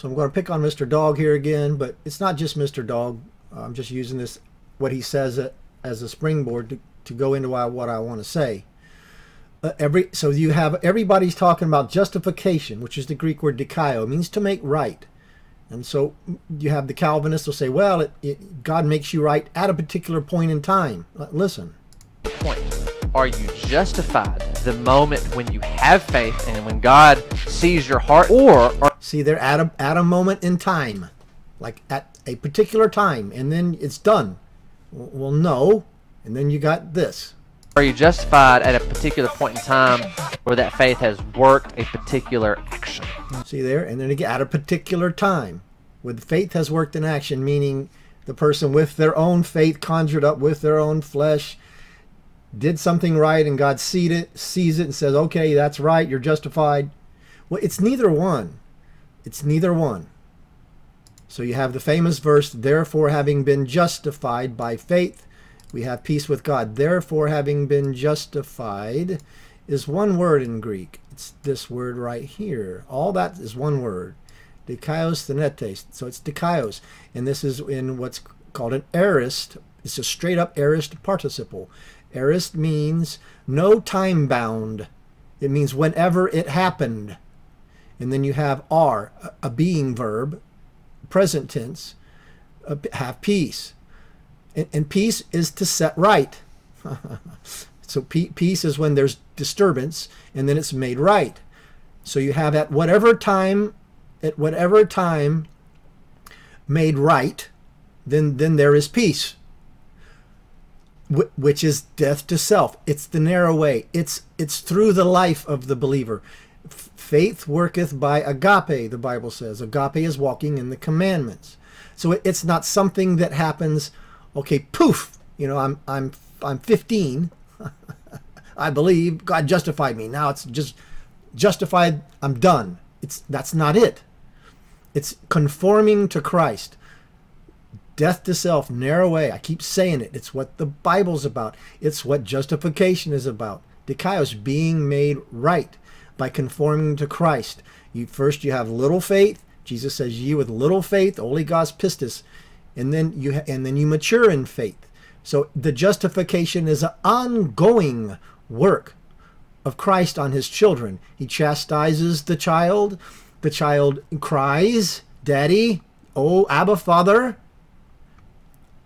So I'm going to pick on Mr. Dog here again, but it's not just Mr. Dog. I'm just using this, what he says, as a springboard to go into what I want to say. So you have everybody's talking about justification, which is the Greek word dikaio, means to make right. And so you have the Calvinists will say, well, God makes you right at a particular point in time. Listen. Point. Are you justified the moment when you have faith and when God sees your heart, or see, they're at a moment in time, like at a particular time, and then it's done. Well, no, and then you got this. Are you justified at a particular point in time where that faith has worked a particular action? See there? And then again, at a particular time, where the faith has worked in action, meaning the person with their own faith conjured up with their own flesh, did something right, and God sees it and says, okay, that's right, you're justified. Well, it's neither one. It's neither one. So you have the famous verse, therefore having been justified by faith, we have peace with God. Therefore, having been justified is one word in Greek. It's this word right here. All that is one word. Dikaios thenetes. So it's dikaios. And this is in what's called an aorist. It's a straight up aorist participle. Aorist means no time bound. It means whenever it happened. And then you have are, a being verb, present tense, have peace. And peace is to set right. So peace is when there's disturbance, and then it's made right. So you have at whatever time made right, then there is peace, which is death to self. It's the narrow way. It's through the life of the believer. Faith worketh by agape, the Bible says. Agape is walking in the commandments. So it's not something that happens. Okay, poof, I'm 15. I believe God justified me. Now it's just justified. I'm done. That's not it. It's conforming to Christ. Death to self, narrow way. I keep saying it. It's what the Bible's about. It's what justification is about. Dikaios, being made right by conforming to Christ. You have little faith. Jesus says, "Ye with little faith, oligos pistis." And then you mature in faith. So the justification is an ongoing work of Christ on his children. He chastises the child. The child cries, "Daddy, oh, Abba, Father,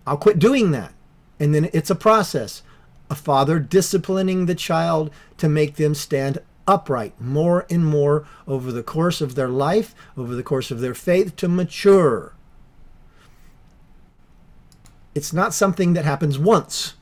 I'll quit doing that." And then it's a process. A father disciplining the child to make them stand upright more and more over the course of their life, over the course of their faith, to mature. It's not something that happens once.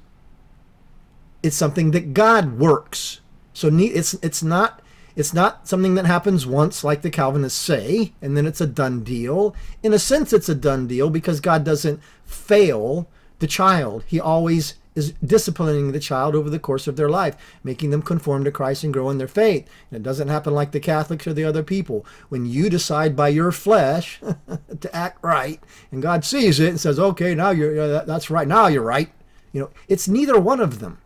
It's something that God works. So it's not something that happens once, like the Calvinists say, and then it's a done deal. In a sense, it's a done deal because God doesn't fail the child. He always is disciplining the child over the course of their life, making them conform to Christ and grow in their faith. And it doesn't happen like the Catholics or the other people. When you decide by your flesh to act right, and God sees it and says, okay, now that's right, now you're right. It's neither one of them.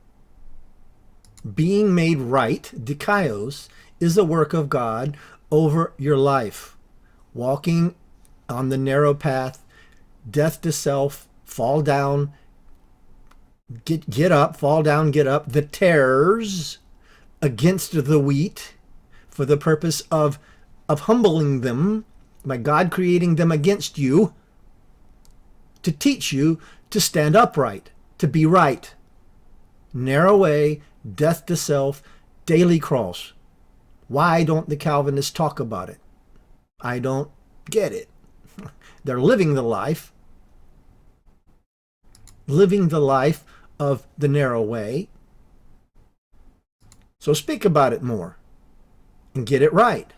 Being made right, dikaios, is a work of God over your life. Walking on the narrow path, death to self, fall down, get up, fall down, get up, the tares against the wheat for the purpose of humbling them by God creating them against you to teach you to stand upright, to be right. Narrow way, death to self, daily cross. Why don't the Calvinists talk about it? I don't get it. They're living the life of the narrow way. So speak about it more and get it right.